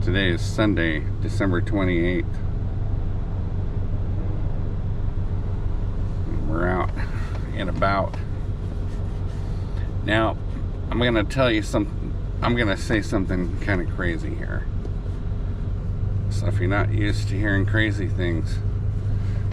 Today is Sunday, December 28th. We're out and about. Now, I'm going to tell you something. I'm going to say something kind of crazy here. So if you're not used to hearing crazy things,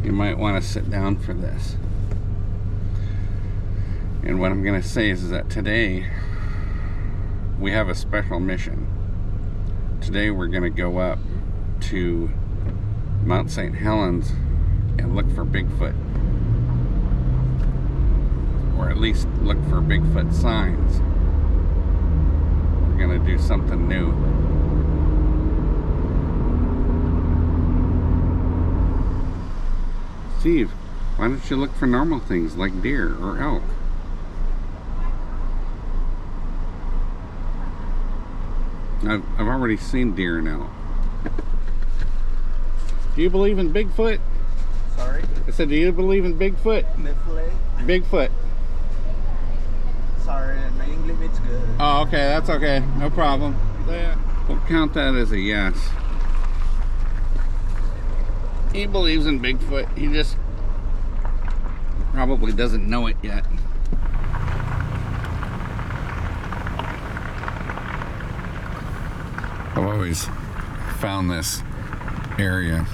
you might want to sit down for this. And what I'm going to say is that today we have a special mission. Today we're going to go up to Mount St. Helens and look for Bigfoot. Or at least look for Bigfoot signs. We're going to do something new. Steve, why don't you look for normal things like deer or elk? I've already seen deer and elk. Do you believe in Bigfoot? Sorry? I said, do you believe in Bigfoot? Bigfoot. Sorry, my English is good. Oh, okay, that's okay. No problem. We'll count that as a yes. He believes in Bigfoot. He just probably doesn't know it yet. I've always found this area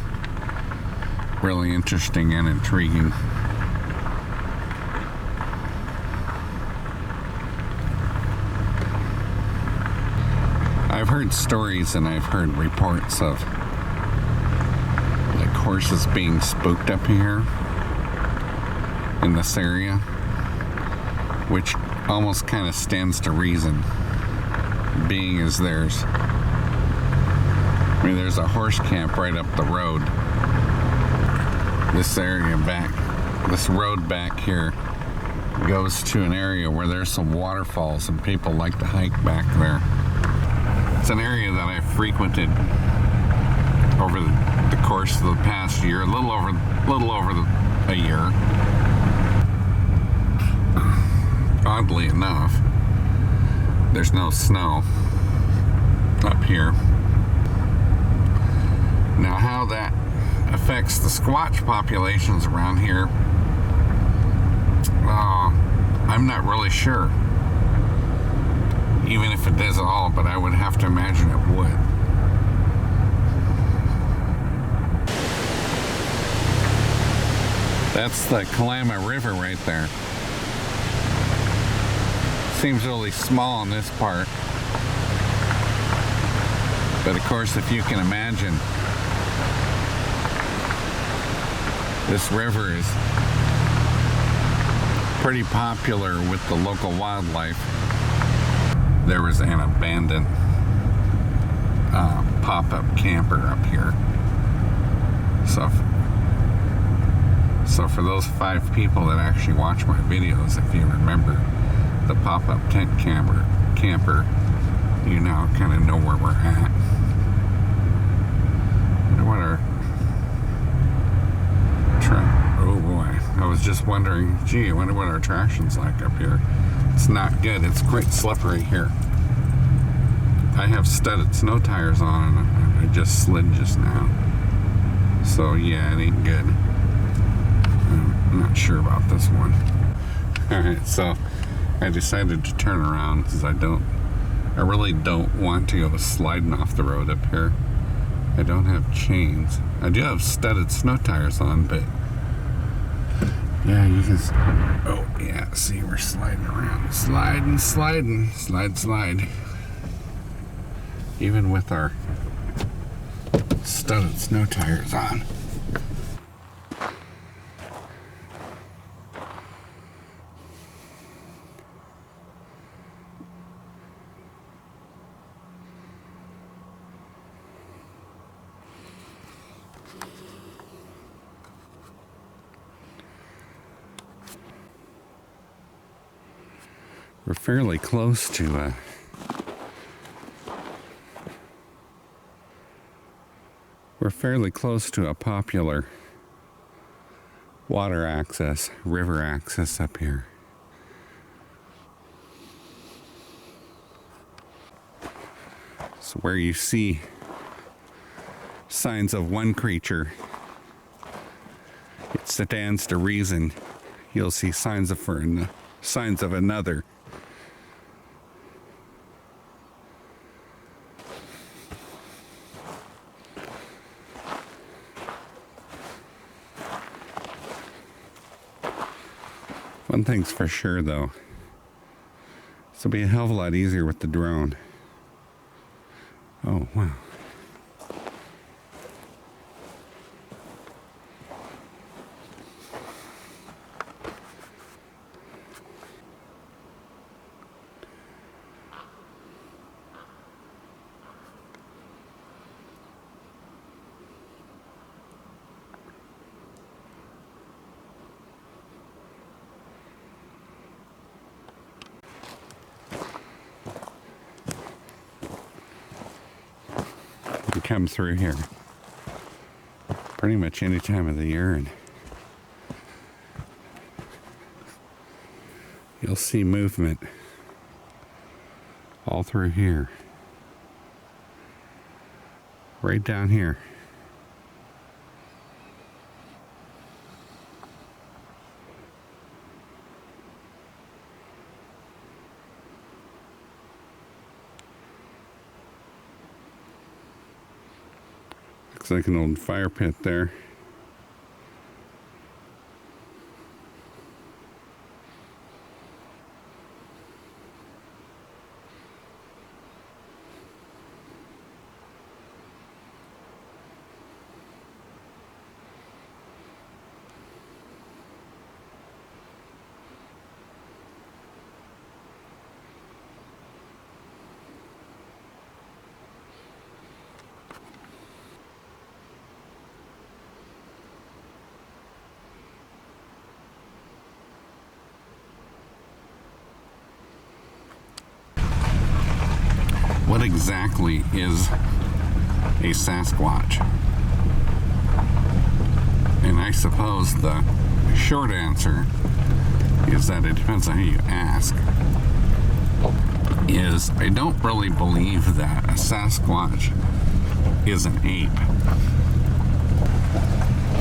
really interesting and intriguing. I've heard stories and I've heard reports of like horses being spooked up here in this area, which almost kind of stands to reason, being as there's a horse camp right up the road. This area back, this road back here goes to an area where there's some waterfalls and people like to hike back there. It's an area that I've frequented over the course of the past year, a little over a year. Oddly enough, there's no snow up here. Now, how that affects the Squatch populations around here, I'm not really sure. Even if it does at all, but I would have to imagine it would. That's the Kalama River right there. Seems really small on this part. But of course, if you can imagine, this river is pretty popular with the local wildlife. There was an abandoned pop-up camper up here. So for those 5 people that actually watch my videos, if you remember the pop-up tent camper, you now kind of know where we're at. Oh boy, I was just wondering, gee, I wonder what our traction's like up here. It's not good. It's quite slippery here. I have studded snow tires on and I just slid just now. So yeah, it ain't good. I'm not sure about this one. Alright, so I decided to turn around because I really don't want to go sliding off the road up here. I don't have chains. I do have studded snow tires on, but yeah, you can. Oh yeah, see, we're sliding around, sliding, slide. Even with our studded snow tires on. We're fairly close to a popular water access, river access up here. So where you see signs of one creature, it stands to reason you'll see signs of another. One thing's for sure, though. This will be a hell of a lot easier with the drone. Oh, wow. Come through here pretty much any time of the year, and you'll see movement all through here, right down here. Looks like an old fire pit there. What exactly is a Sasquatch? And I suppose the short answer is that it depends on who you ask. I don't really believe that a Sasquatch is an ape.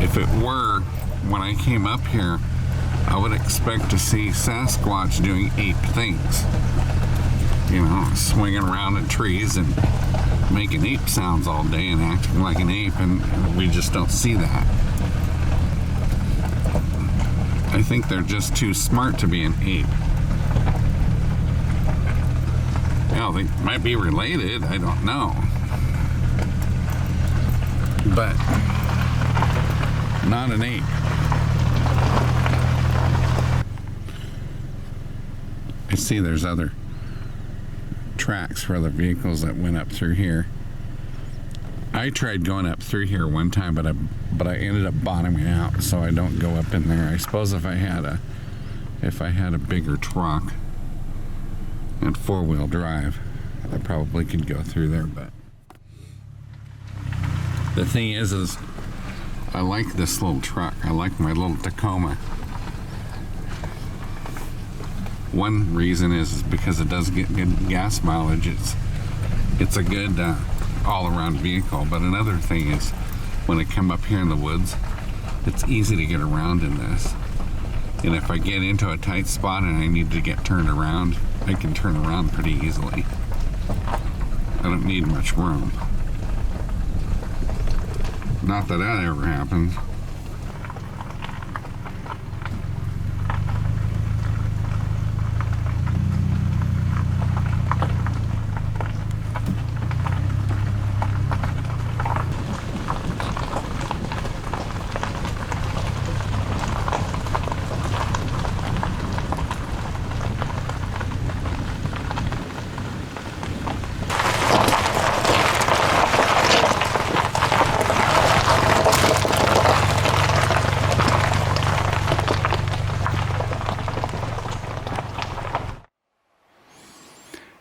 If it were, when I came up here, I would expect to see Sasquatch doing ape things. You know, swinging around in trees and making ape sounds all day and acting like an ape, and we just don't see that. I think they're just too smart to be an ape. You know, they might be related, I don't know. But not an ape. I see there's other tracks for other vehicles that went up through here. I tried going up through here one time, but I ended up bottoming out, so I don't go up in there. I suppose if I had a bigger truck and four-wheel drive, I probably could go through there. But the thing is I like this little truck. I like my little Tacoma. One reason is because it does get good gas mileage. It's a good all-around vehicle. But another thing is, when I come up here in the woods, it's easy to get around in this. And if I get into a tight spot and I need to get turned around, I can turn around pretty easily. I don't need much room. Not that ever happens.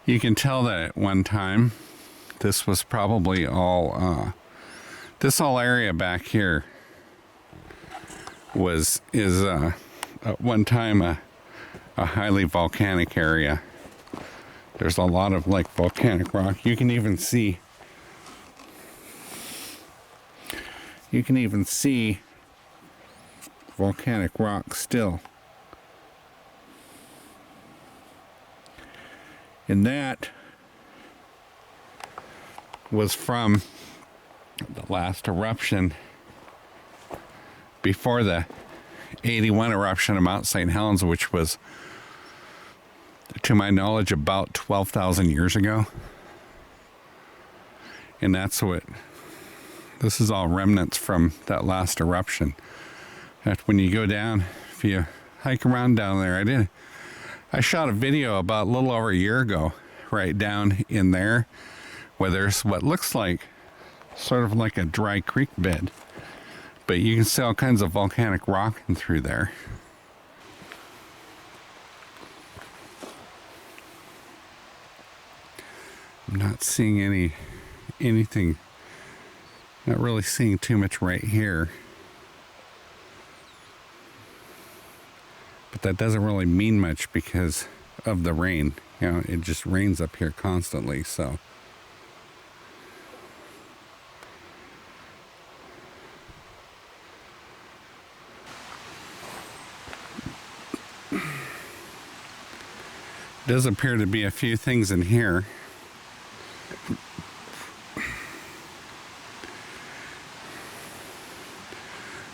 You can tell that at one time, this was probably all, this whole area back here is at one time a highly volcanic area. There's a lot of like volcanic rock. You can even see You can even see volcanic rock still. And that was from the last eruption before the 81 eruption of Mount St. Helens, which was, to my knowledge, about 12,000 years ago. And that's what, this is all remnants from that last eruption. That when you go down, if you hike around down there, I shot a video about a little over a year ago, right down in there, where there's what looks like sort of like a dry creek bed, but you can see all kinds of volcanic rock in through there. I'm not seeing anything, not really seeing too much right here. But that doesn't really mean much because of the rain. You know, it just rains up here constantly, so. Does appear to be a few things in here.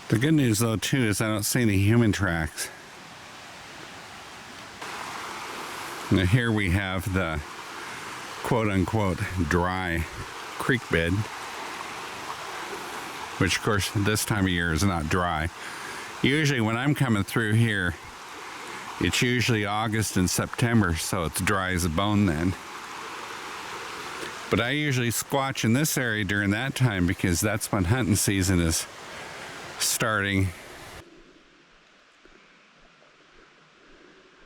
The good news though too is I don't see any human tracks. Now here we have the quote-unquote dry creek bed, which of course this time of year is not dry. Usually when I'm coming through here, it's usually August and September, so it's dry as a bone then. But I usually squatch in this area during that time because that's when hunting season is starting.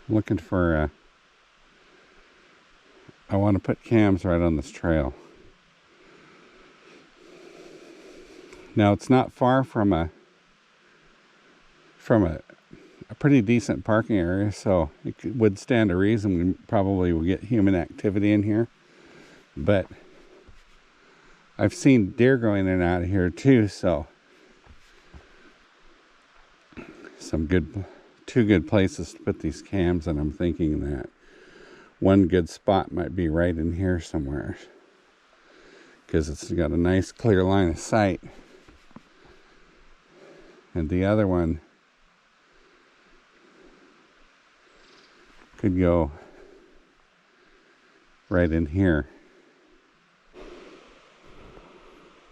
Looking for I want to put cams right on this trail. Now it's not far from a pretty decent parking area, so it would stand a reason we probably will get human activity in here. But I've seen deer going in and out of here too, so two good places to put these cams, and I'm thinking that one good spot might be right in here somewhere because it's got a nice clear line of sight, and the other one could go right in here.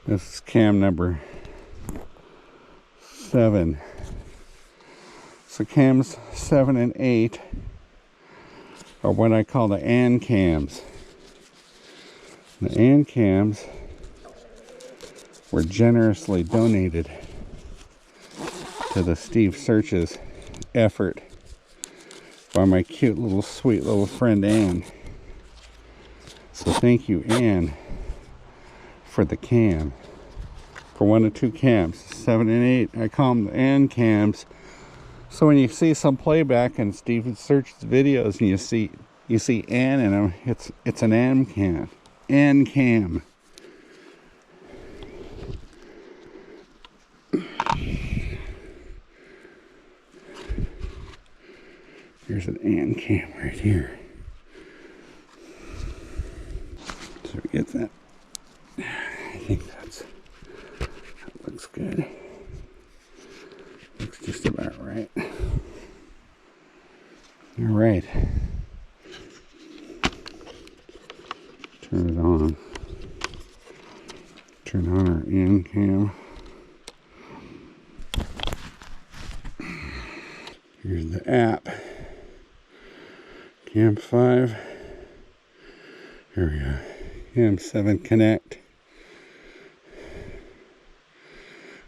This is cam number 7. So cams 7 and 8 are what I call the AN cams. The AN cams were generously donated to the SteveSearches effort by my cute little sweet little friend Ann. So thank you, Ann, for the cam, for 1 of 2 cams, 7 and 8. I call them the Ann cams. So when you see some playback in SteveSearches videos and you see Ann in them, it's an Ann cam. Ann cam. Here's an Ann cam right here. So we get that. I think that looks good. Looks just about right. All right. Turn it on. Turn on our Ann cam. Here's the app. Cam 5. Here we go. Cam 7 Connect.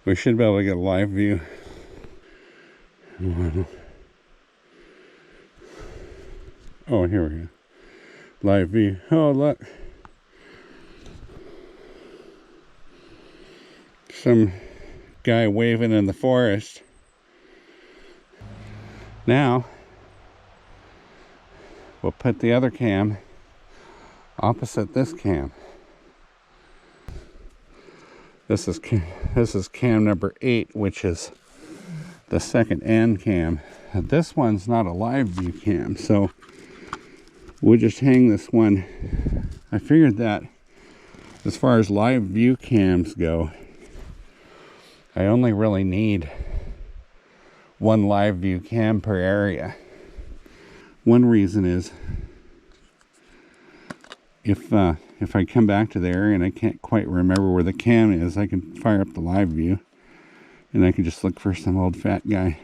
We should be able to get a live view. Oh, here we go. Live view. Oh, look. Some guy waving in the forest. Now, we'll put the other cam opposite this cam. This is cam number 8, which is the second end cam. This one's not a live view cam, so we'll just hang this one. I figured that as far as live view cams go, I only really need one live view cam per area. One reason is if I come back to the area and I can't quite remember where the cam is, I can fire up the live view and I can just look for some old fat guy.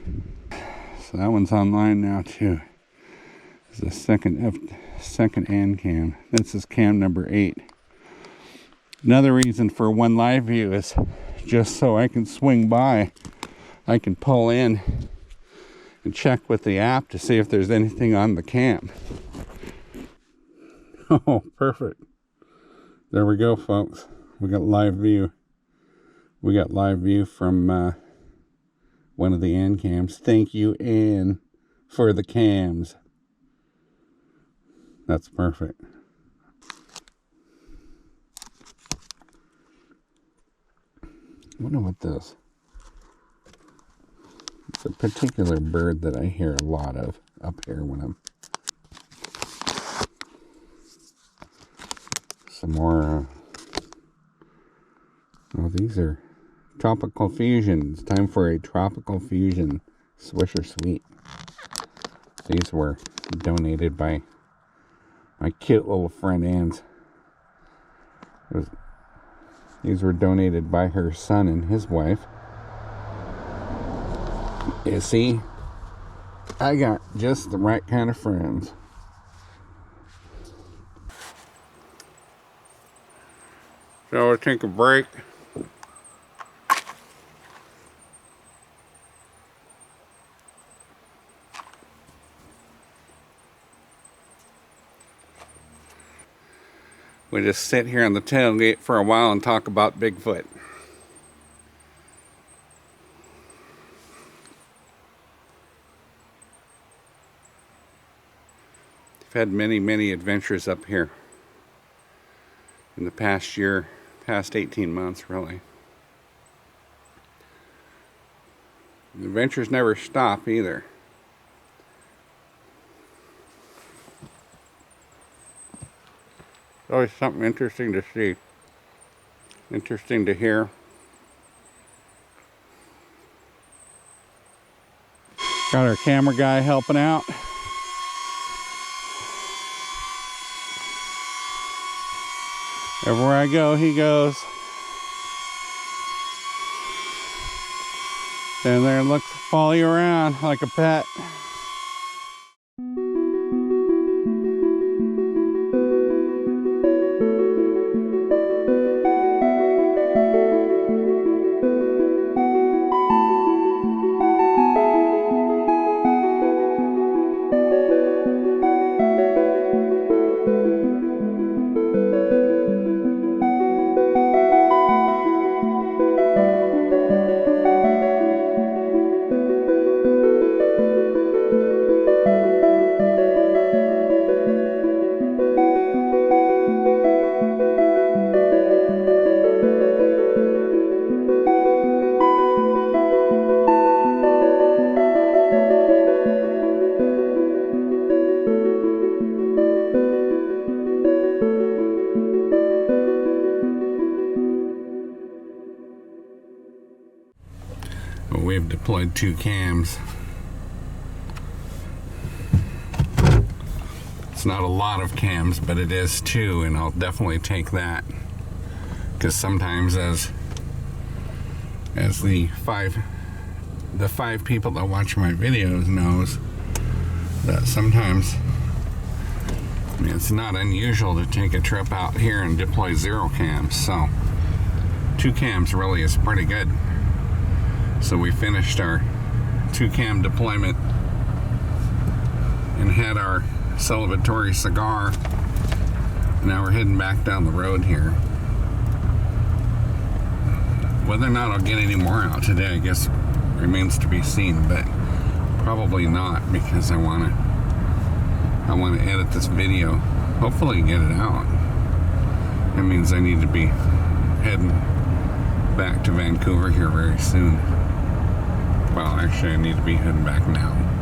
So that one's online now too. This is the second end cam. This is cam number 8. Another reason for one live view is just so I can swing by. I can pull in and check with the app to see if there's anything on the cam. Oh, perfect. There we go, folks. We got live view. We got live view from one of the end cams. Thank you, Ann, for the cams. That's perfect. I wonder what this. It's a particular bird that I hear a lot of up here when I'm. Some more. Oh, these are tropical fusions. Time for a tropical fusion Swisher Sweet. These were donated by my cute little friend Ann's. These were donated by her son and his wife. You see, I got just the right kind of friends. So I'll take a break. We just sit here on the tailgate for a while and talk about Bigfoot. I've had many adventures up here in the past year, past 18 months really. The adventures never stop either. It's always something interesting to see, interesting to hear. Got our camera guy helping out. Everywhere I go, he goes. Stand there and look, follow you around like a pet. We've deployed 2 cams. It's not a lot of cams, but it is 2, and I'll definitely take that. Because sometimes as the five people that watch my videos knows that sometimes, I mean, it's not unusual to take a trip out here and deploy 0 cams, so 2 cams really is pretty good. So we finished our 2 cam deployment and had our celebratory cigar. Now we're heading back down the road here. Whether or not I'll get any more out today, I guess remains to be seen, but probably not, because I want to edit this video, hopefully get it out. That means I need to be heading back to Vancouver here very soon. Well, actually, I need to be heading back now.